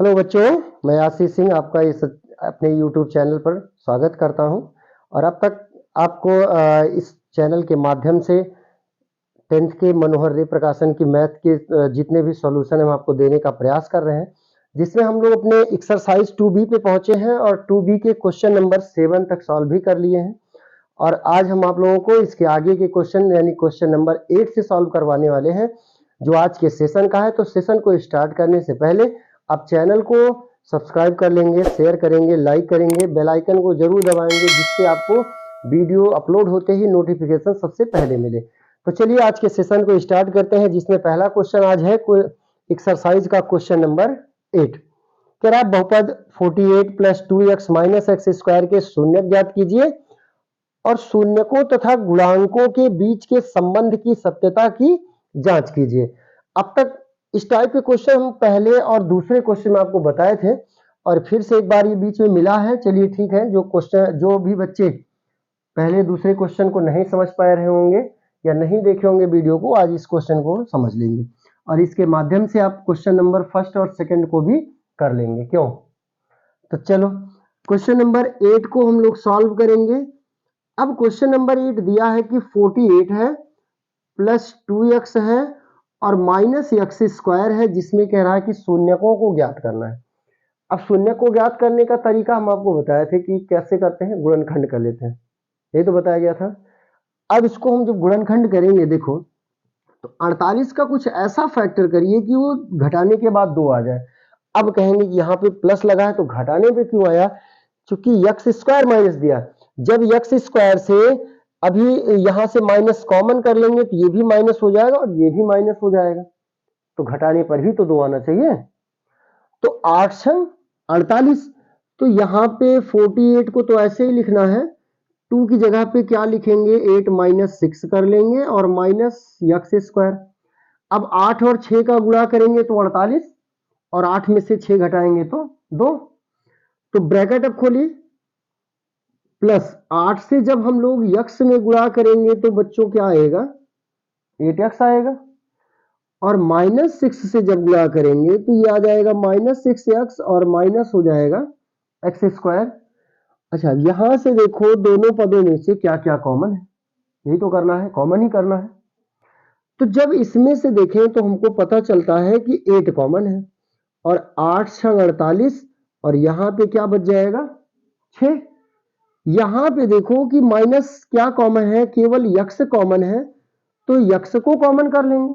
Hello बच्चों, मैं आशीष सिंह आपका इस अपने यूट्यूब चैनल पर स्वागत करता हूं। और अब तक आपको इस चैनल के माध्यम से 10th के मनोहर रे प्रकाशन की मैथ के जितने भी सॉल्यूशन हम आपको देने का प्रयास कर रहे हैं, जिसमें हम लोग अपने एक्सरसाइज 2B पे पहुंचे हैं और 2B के क्वेश्चन नंबर 7 तक सॉल्व भी कर लिए हैं। और आज हम आप लोगों को इसके आगे के क्वेश्चन यानी क्वेश्चन नंबर 8 से सॉल्व करवाने वाले हैं, जो आज के सेशन का है। तो सेशन को स्टार्ट करने से पहले आप चैनल को सब्सक्राइब कर लेंगे, शेयर करेंगे, लाइक करेंगे, बेल आइकन को जरूर दबाएंगे, जिससे आपको वीडियो अपलोड होते ही नोटिफिकेशन सबसे पहले मिले। तो चलिए आज के सेशन को स्टार्ट करते हैं, जिसमें पहला क्वेश्चन आज है एक्सरसाइज का क्वेश्चन नंबर 8। कह रहा है बहुपद 48 plus 2x minus x square के शून्य ज्ञात कीजिए और शून्यकों तथा गुणांकों के बीच के संबंध की सत्यता की जांच कीजिए। अब तक इस टाइप के क्वेश्चन हम पहले और दूसरे क्वेश्चन में आपको बताए थे और फिर से एक बार ये बीच में मिला है। चलिए ठीक है, जो भी बच्चे पहले दूसरे क्वेश्चन को नहीं समझ पा रहे होंगे या नहीं देखे होंगे वीडियो को, आज इस क्वेश्चन को समझ लेंगे और इसके माध्यम से आप क्वेश्चन नंबर फर्स्ट और सेकंड को भी कर लेंगे। क्यों? तो चलो क्वेश्चन नंबर 8 को हम लोग सॉल्व करेंगे। अब क्वेश्चन नंबर 8 दिया है कि 48 है प्लस 2x है और माइनस एक्स स्क्वायर है, जिसमें कह रहा है कि शून्यकों को ज्ञात करना है। अब शून्य को ज्ञात करने का तरीका हम आपको बताए थे कि कैसे करते हैं, गुणनखंड कर लेते हैं, ये तो बताया गया था। अब इसको हम जब गुणनखंड करेंगे, देखो तो 48 का कुछ ऐसा फैक्टर करिए कि वो घटाने के बाद 2 आ जाए। अब कहेंगे कि यहाँ पे प्लस लगा है तो घटाने पे क्यों आया? क्योंकि एक्स स्क्वायर माइनस दिया। जब एक्स स्क्वायर से अभी यहां से माइनस कॉमन कर लेंगे तो ये भी माइनस हो जाएगा और ये भी माइनस हो जाएगा, तो घटाने पर भी तो 2 आना चाहिए। तो 8 छंग 48। तो यहाँ पे 48 को तो ऐसे ही लिखना है, 2 की जगह पे क्या लिखेंगे, 8 माइनस 6 कर लेंगे और माइनस एक्स स्क्वायर। अब 8 और 6 का गुणा करेंगे तो 48 और 8 में से 6 घटाएंगे तो 2। तो ब्रैकेट अब खोलिए, प्लस 8 से जब हम लोग यक्स में गुणा करेंगे तो बच्चों क्या आएगा, 8x आएगा। और माइनस 6 से जब गुणा करेंगे तो ये आ जाएगा माइनस 6x और माइनस हो जाएगा एक्स स्क्वायर। अच्छा, यहां से देखो दोनों पदों में से क्या क्या कॉमन है, यही तो करना है, कॉमन ही करना है। तो जब इसमें से देखें तो हमको पता चलता है कि 8 कॉमन है और 8 छंग 48 और यहां पे क्या बच जाएगा, 6। यहां पे देखो कि माइनस क्या कॉमन है, केवल यक्स कॉमन है, तो यक्स को कॉमन कर लेंगे।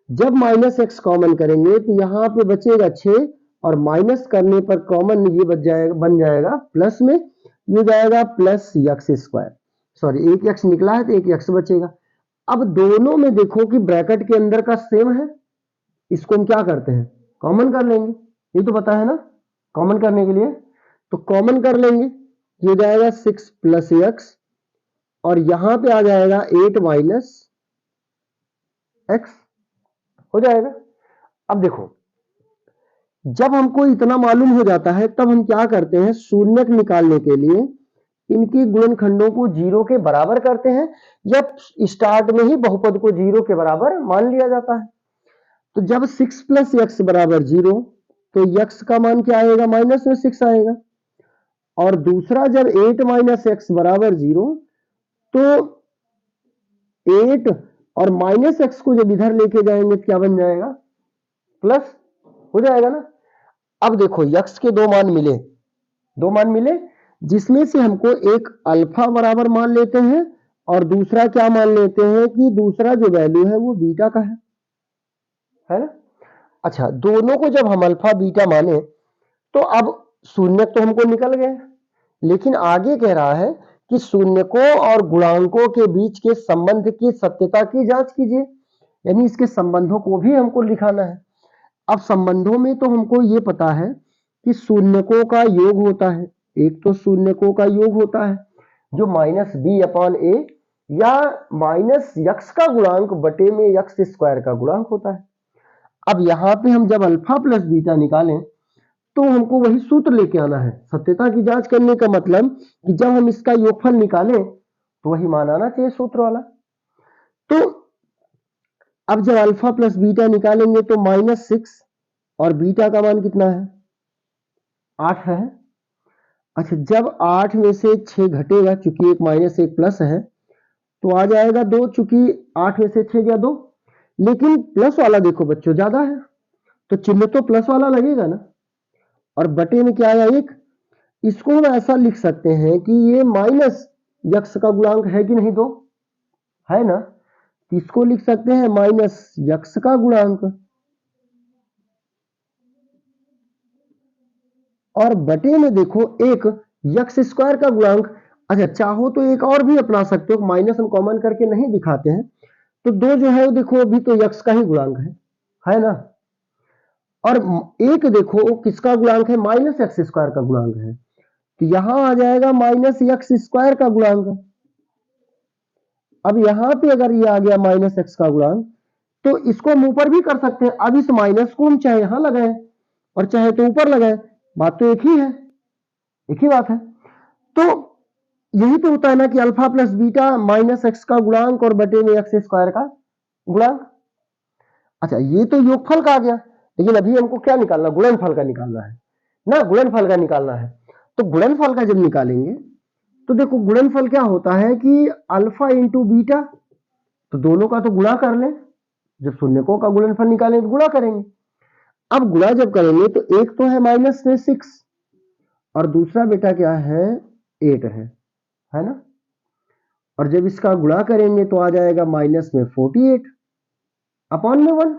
जब माइनस एक्स कॉमन करेंगे तो यहां पे बचेगा 6 और माइनस करने पर कॉमन ये बन जाएगा प्लस में, ये जाएगा प्लस यक्स स्क्वायर। सॉरी, एक यक्स निकला है तो एक यक्स बचेगा। अब दोनों में देखो कि ब्रैकेट के अंदर का सेम है, इसको हम क्या करते हैं, कॉमन कर लेंगे। ये तो पता है ना कॉमन करने के लिए, तो कॉमन कर लेंगे। ये जाएगा 6 प्लस एक्स और यहां पे आ जाएगा 8 माइनस एक्स, हो जाएगा। अब देखो, जब हमको इतना मालूम हो जाता है तब हम क्या करते हैं, शून्यक निकालने के लिए इनके गुणनखंडों को 0 के बराबर करते हैं, या स्टार्ट में ही बहुपद को 0 के बराबर मान लिया जाता है। तो जब 6 प्लस एक्स बराबर 0, तो एक्स का मान क्या आएगा, माइनस में 6 आएगा। और दूसरा, जब 8 माइनस एक्स बराबर 0, तो 8 और माइनस एक्स को जब इधर लेके जाएंगे तो क्या बन जाएगा, प्लस हो जाएगा ना। अब देखो यक्स के दो मान मिले, जिसमें से हमको एक अल्फा बराबर मान लेते हैं और दूसरा क्या मान लेते हैं कि दूसरा जो वैल्यू है वो बीटा का है ना। अच्छा, दोनों को जब हम अल्फा बीटा माने तो अब शून्य तो हमको निकल गए, लेकिन आगे कह रहा है कि शून्यकों और गुणांकों के बीच के संबंध की सत्यता की जांच कीजिए, यानी इसके संबंधों को भी हमको लिखाना है। अब संबंधों में तो हमको ये पता है कि शून्यकों का योग होता है, एक तो शून्यकों का योग होता है जो माइनस बी अपॉन ए या माइनस यक्स का गुणांक बटे में यक्स स्क्वायर का गुणांक होता है। अब यहां पे हम जब अल्फा प्लस बीटा निकालें तो हमको वही सूत्र लेके आना है। सत्यता की जांच करने का मतलब कि जब हम इसका योगफल निकालें तो वही मान आना चाहिए सूत्र वाला। तो अब जब अल्फा प्लस बीटा निकालेंगे तो माइनस 6 और बीटा का मान कितना है 8 है। अच्छा, जब 8 में से 6 घटेगा, चूंकि एक माइनस एक प्लस है, तो आ जाएगा 2, चूंकि 8 में से 6 गया 2। लेकिन प्लस वाला देखो बच्चों ज्यादा है, तो चिन्ह तो प्लस वाला लगेगा ना। और बटे में क्या आया 1। इसको हम ऐसा लिख सकते हैं कि ये माइनस यक्स का गुणांक है कि नहीं, 2 है ना। इसको लिख सकते हैं माइनस यक्स का गुणांक, और बटे में देखो एक यक्स स्क्वायर का गुणांक। अच्छा, चाहो तो एक और भी अपना सकते हो, माइनस हम कॉमन करके नहीं दिखाते हैं, तो 2 जो है वो देखो अभी तो यक्स का ही गुणांक है ना। और एक देखो किसका गुणांक है, माइनस एक्स स्क्वायर का गुणांक है, तो यहां आ जाएगा माइनस एक्स स्क्वायर का गुणांक। अब यहां पे अगर ये आ गया माइनस एक्स का गुणांक, तो इसको हम ऊपर भी कर सकते हैं। अब इस माइनस को हम चाहे यहां लगाएं और चाहे तो ऊपर लगाएं, बात तो एक ही है, एक ही बात है। तो यही तो होता है ना कि alpha plus beta minus x का गुणांक और बटे में एक्स स्क्वायर का गुणांक। अच्छा, ये तो योगफल का आ गया, लेकिन अभी हमको क्या निकालना, गुणनफल का निकालना है ना, गुणनफल का निकालना है। तो गुणनफल का जब निकालेंगे तो देखो गुणनफल क्या होता है कि अल्फा इंटू बीटा, तो दोनों का तो गुणा कर लें। जब शून्यकों का गुणनफल निकालेंगे तो गुणा करेंगे। अब गुणा जब करेंगे तो एक तो है माइनस में 6 और दूसरा बेटा क्या है 8 है ना। और जब इसका गुणा करेंगे तो आ जाएगा माइनस में 48 अपॉन में 1,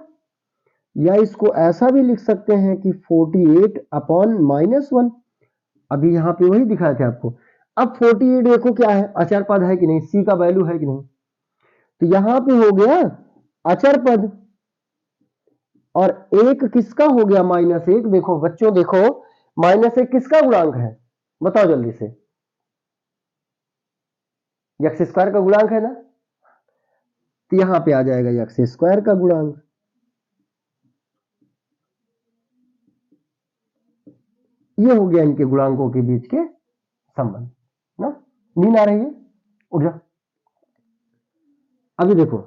या इसको ऐसा भी लिख सकते हैं कि 48 अपॉन माइनस 1। अभी यहां पे वही दिखाया था आपको। अब 48 देखो क्या है, अचर पद है कि नहीं, सी का वैल्यू है कि नहीं, तो यहां पे हो गया अचर पद। और एक किसका हो गया -1। देखो बच्चों देखो, -1 किसका गुणांक है, बताओ जल्दी से, एक्स स्क्वायर का गुणांक है ना, तो यहां पे आ जाएगा एक्स स्क्वायर का गुणांक। ये हो गया इनके गुणांकों के बीच के संबंध ना। नींद आ रही है, उठ जा। अभी देखो,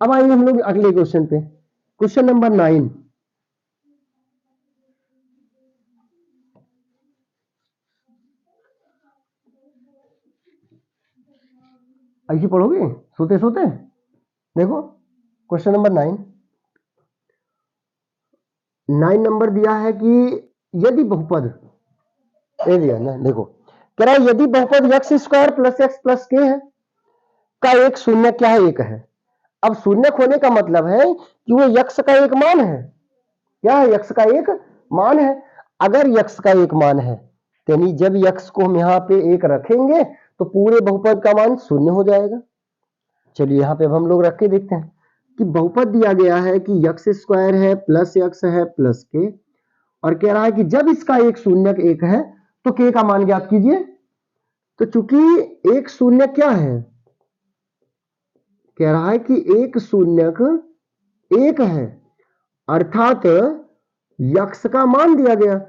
अब आएंगे हम लोग अगले क्वेश्चन पे, क्वेश्चन नंबर 9। ऐसी पढ़ोगे सोते सोते। देखो क्वेश्चन नंबर 9, 9 नंबर दिया है कि यदि बहुपद, ये दिया ना, देखो कह रहा है यदि बहुपद x square plus x plus के है का एक शून्य क्या है, एक है। अब शून्य होने का मतलब है कि वो यक्स का एक मान है। क्या है, यक्स का एक मान है। अगर यक्स का एक मान है, यानी जब यक्स को हम यहाँ पे एक रखेंगे तो पूरे बहुपद का मान शून्य हो जाएगा। चलिए यहाँ पे अब हम लोग रख के देखते हैं कि बहुपद दिया गया है कि यक्स स्क्वायर है प्लस यक्स है प्लस के, और कह रहा है कि जब इसका एक शून्य एक है तो के का मान ज्ञात कीजिए। तो चूंकि एक शून्य क्या है, कह रहा है कि एक शून्यक एक है, अर्थात यक्स का मान दिया गया,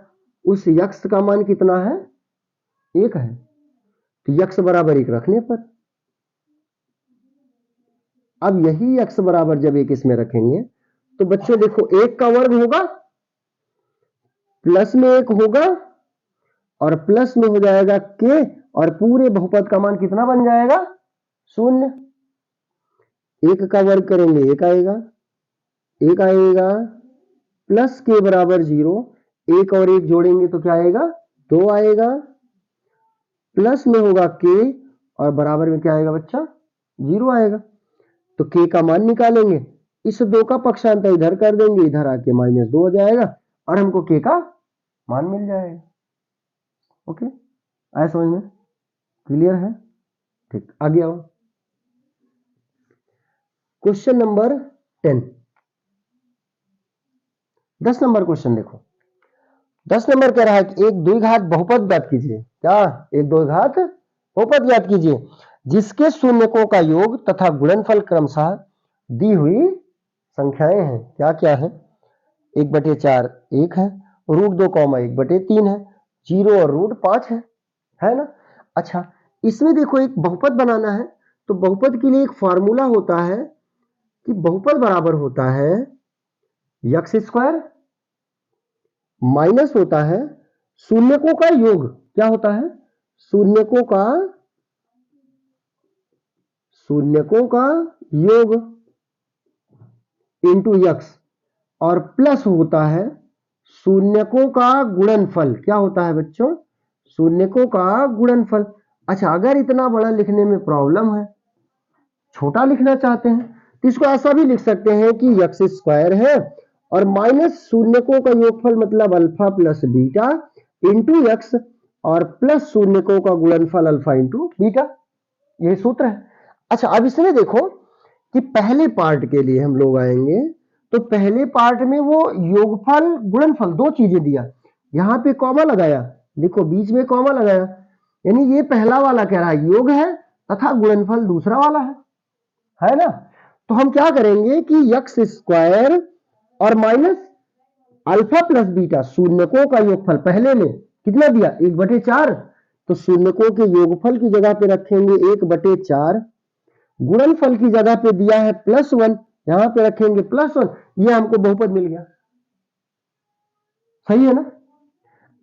उस यक्स का मान कितना है, एक है। तो यक्स बराबर एक रखने पर, अब यही यक्स बराबर जब एक इसमें रखेंगे तो बच्चों देखो एक का वर्ग होगा, प्लस में एक होगा, और प्लस में हो जाएगा के, और पूरे बहुपद का मान कितना बन जाएगा, शून्य। एक का वर्ग करेंगे एक आएगा, एक आएगा, प्लस के बराबर 0, एक और एक जोड़ेंगे तो क्या आएगा, 2 आएगा, प्लस में होगा के और बराबर में क्या आएगा बच्चा, 0 आएगा। तो के का मान निकालेंगे, इस 2 का पक्षांतर इधर कर देंगे, इधर आके -2 हो जाएगा और हमको के का मान मिल जाएगा। ओके, आया समझ में, क्लियर है, ठीक। आगे आओ, क्वेश्चन नंबर 10, 10 नंबर क्वेश्चन देखो। 10 नंबर कह रहा है कि एक द्विघात बहुपद ज्ञात कीजिए। क्या, एक द्विघात बहुपद ज्ञात कीजिए जिसके शून्यकों का योग तथा गुणनफल क्रमशः दी हुई संख्याएं हैं। क्या क्या है, 1/4 1 है, √2, 1/3 है, 0 और √5 है ना। अच्छा, इसमें देखो एक बहुपद बनाना है, तो बहुपद के लिए एक फार्मूला होता है कि बहुपद बराबर होता है यक्स स्क्वायर माइनस होता है शून्यकों का योग। क्या होता है? शून्यकों का योग इंटू यक्स, और प्लस होता है शून्यकों का गुणनफल। क्या होता है बच्चों? शून्यकों का गुणनफल। अच्छा, अगर इतना बड़ा लिखने में प्रॉब्लम है, छोटा लिखना चाहते हैं, तो इसको ऐसा भी लिख सकते हैं कि यक्स स्क्वायर है और माइनस शून्यकों का योगफल मतलब alpha plus beta into x, और प्लस शून्यकों का गुणनफल अल्फा इंटू बीटा। यही सूत्र है। अच्छा, अब इसमें देखो कि पहले पार्ट के लिए हम लोग आएंगे, तो पहले पार्ट में वो योगफल गुणनफल दो चीजें दिया, यहां पे कॉमा लगाया, देखो बीच में कॉमा लगाया, यानी ये पहला वाला कह रहा है योग है तथा गुणनफल दूसरा वाला है ना? तो हम क्या करेंगे कि यक्स स्क्वायर और माइनस अल्फा प्लस बीटा शून्यकों का योगफल पहले में कितना दिया? 1/4। तो शून्यकों के योगफल की जगह पे रखेंगे 1/4, गुणनफल की जगह पे दिया है +1, यहां पे रखेंगे +1। ये हमको बहुपद मिल गया। सही है ना?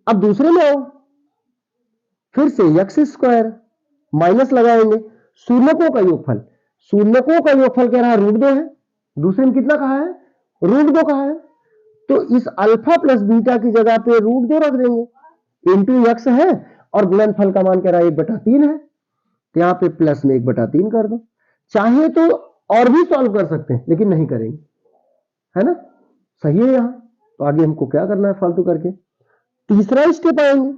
अब दूसरे में आओ, फिर से यक्स स्क्वायर माइनस लगाएंगे शून्यकों का योगफल। शून्यकों का योगफल कह रहा है √2 है, दूसरे में कितना कहा है? √2 कहा है। तो इस अल्फा प्लस बीटा की जगह पे √2 रख देंगे इंटू यक्स है, और गुणनफल का मान कह रहा है 1/3 है, तो यहां पे प्लस में 1/3 कर दो। चाहे तो और भी सॉल्व कर सकते हैं, लेकिन नहीं करेंगे, है ना? सही है यहां। तो आगे हमको क्या करना है फालतू करके? तीसरा स्टेप आएंगे।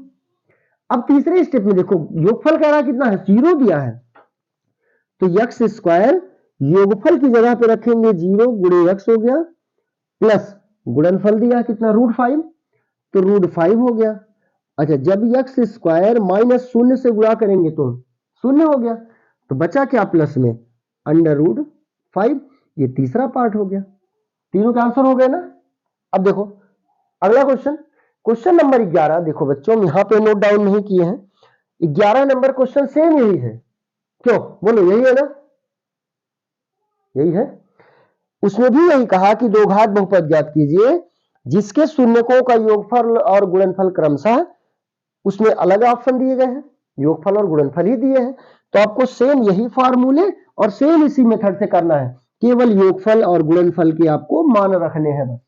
अब तीसरे स्टेप में देखो योगफल कह रहा है कितना है? 0 दिया है, तो यक्स स्क्वायर योगफल की जगह पे रखेंगे 0 गुणे यक्स हो गया, प्लस गुणनफल दिया कितना? √5, तो √5 हो गया। अच्छा, जब यक्स स्क्वायर माइनस शून्य से गुणा करेंगे तो शून्य हो गया, तो बचा क्या? प्लस में √5। ये तीसरा पार्ट हो गया। तीनों के आंसर हो गए ना? अब देखो अगला क्वेश्चन, क्वेश्चन नंबर 11। देखो बच्चों, हम यहां पे नोट डाउन नहीं किए हैं। 11 नंबर क्वेश्चन सेम यही है। क्यों? बोलो, यही है ना? यही है। उसमें भी यही कहा कि दो घात बहुपद ज्ञात कीजिए जिसके शून्यकों का योगफल और गुणनफल क्रमशः, उसमें अलग ऑप्शन दिए गए हैं, योगफल और गुणनफल ही दिए हैं। तो आपको सेम यही फार्मूले और सेम इसी मेथड से करना है, केवल योगफल और गुणनफल के आपको मान रखने हैं, बस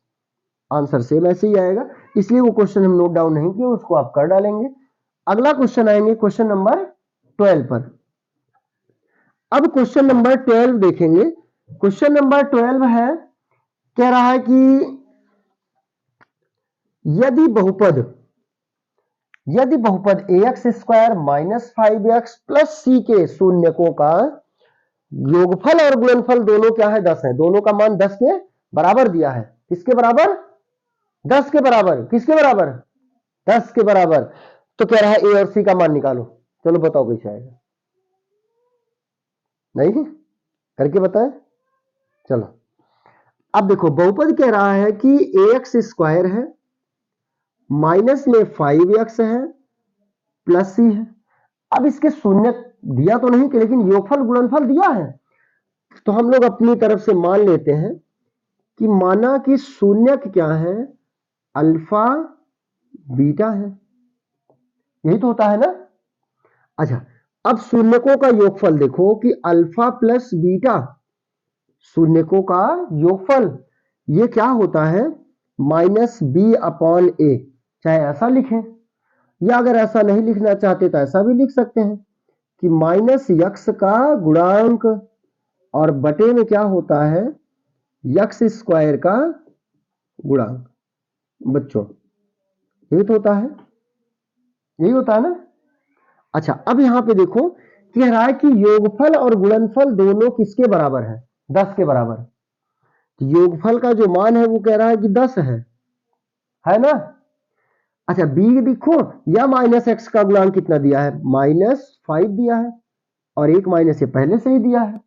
आंसर सेम ऐसे ही आएगा। इसलिए वो क्वेश्चन हम नोट डाउन नहीं किए, उसको आप कर डालेंगे। अगला क्वेश्चन आएंगे क्वेश्चन नंबर 12 पर। अब क्वेश्चन नंबर 12 देखेंगे। क्वेश्चन नंबर 12 है, कह रहा है कि यदि बहुपद ax square minus 5x plus c के शून्यकों का योगफल और गुणनफल दोनों क्या है? 10 है। दोनों का मान 10 के बराबर दिया है। किसके बराबर? 10 के बराबर। किसके बराबर? 10 के बराबर। तो कह रहा है ए और सी का मान निकालो। चलो बताओ कैसे आएगा? नहीं करके बताएं। चलो अब देखो, बहुपद कह रहा है कि ax स्क्वायर है, माइनस में 5x है, प्लस सी है। अब इसके शून्य दिया तो नहीं कि, लेकिन योगफल गुणनफल दिया है, तो हम लोग अपनी तरफ से मान लेते हैं कि माना कि शून्यक क्या है? अल्फा बीटा है। यही तो होता है ना? अच्छा, अब शून्यकों का योगफल देखो कि अल्फा प्लस बीटा, शून्यकों का योगफल ये क्या होता है? -b/a। चाहे ऐसा लिखें, या अगर ऐसा नहीं लिखना चाहते तो ऐसा भी लिख सकते हैं कि माइनस यक्स का गुणांक और बटे में क्या होता है? यक्स स्क्वायर का गुणांक। बच्चों यही तो होता है, यही होता है ना? अच्छा, अब यहां पे देखो कह रहा है कि योगफल और गुणनफल दोनों किसके बराबर है? 10 के बराबर। तो योगफल का जो मान है वो कह रहा है कि 10 है ना? अच्छा, बी देखो, या माइनस एक्स का गुणांक कितना दिया है? -5 दिया है, और एक माइनस से पहले से ही दिया है,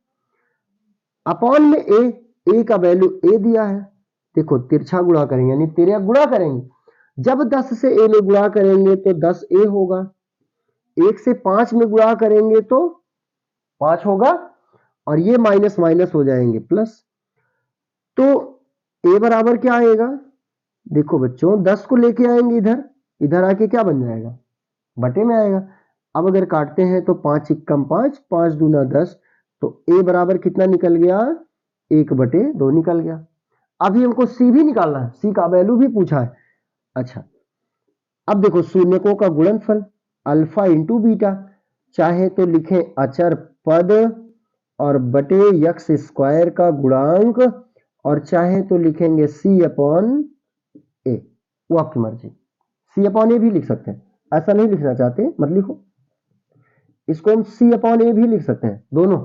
अपॉन में ए का वैल्यू ए दिया है। देखो तिरछा गुणा करेंगे, यानी तिर्यक गुणा करेंगे। जब 10 से ए में गुणा करेंगे तो 10a होगा, 1 से 5 में गुणा करेंगे तो 5 होगा, और ये माइनस माइनस हो जाएंगे प्लस। तो a बराबर क्या आएगा? देखो बच्चों 10 को लेके आएंगे इधर, इधर आके क्या बन जाएगा, बटे में आएगा। अब अगर काटते हैं तो 5 इक्कम 5, 5 दूना 10, तो a बराबर कितना निकल गया, 1/2 निकल गया। अभी हमको c भी निकालना है, c का वैल्यू भी पूछा है। अच्छा अब देखो शून्यकों का गुणनफल अल्फा इंटू बीटा, चाहे तो लिखें अचर पद और बटे यक्स स्क्वायर का गुणांक, और चाहे तो लिखेंगे c अपॉन ए, वो आपकी मर्जी। c अपॉन ए भी लिख सकते हैं, ऐसा नहीं लिखना चाहते मत लिखो, इसको हम c अपॉन ए भी लिख सकते हैं दोनों।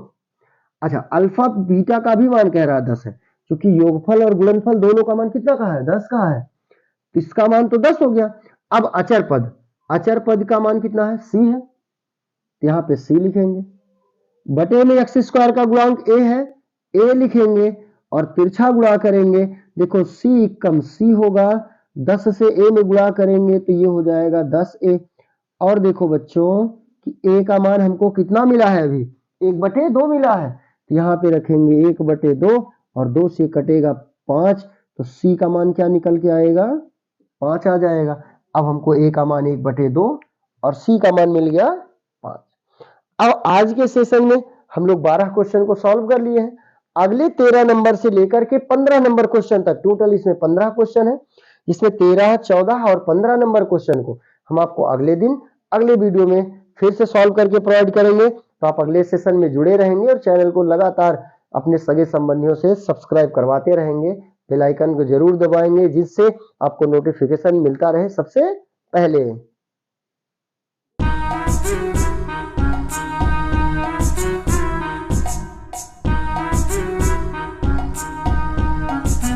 अच्छा अल्फा बीटा का भी मान कह रहा है 10 है, क्योंकि योगफल और गुणनफल दोनों का मान कितना का है, 10 का है, इसका मान तो 10 हो गया। अब अचर पद का मान कितना है, c है, यहां पे c लिखेंगे, बटे में एक्स स्क्वायर का गुणांक a है, a लिखेंगे और तिरछा गुणा करेंगे। देखो c कम c होगा, 10 से a में गुणा करेंगे तो ये हो जाएगा 10a। और देखो बच्चों कि a का मान हमको कितना मिला है, अभी 1/2 मिला है, तो यहाँ पे रखेंगे 1/2 और 2 से कटेगा 5, तो c का मान क्या निकल के आएगा, 5 आ जाएगा। अब हमको a का मान 1/2 और c का मान मिल गया 5। अब आज के सेशन में हम लोग 12 क्वेश्चन को सॉल्व कर लिए हैं। अगले 13 नंबर से लेकर के 15 नंबर क्वेश्चन तक, टोटल इसमें 15 क्वेश्चन है, जिसमें 13, 14 और 15 नंबर क्वेश्चन को हम आपको अगले दिन अगले वीडियो में फिर से सॉल्व करके प्रोवाइड करेंगे। तो आप अगले सेशन में जुड़े रहेंगे और चैनल को लगातार अपने सगे संबंधियों से सब्सक्राइब करवाते रहेंगे, बेल आइकन को जरूर दबाएंगे, जिससे आपको नोटिफिकेशन मिलता रहे सबसे पहले।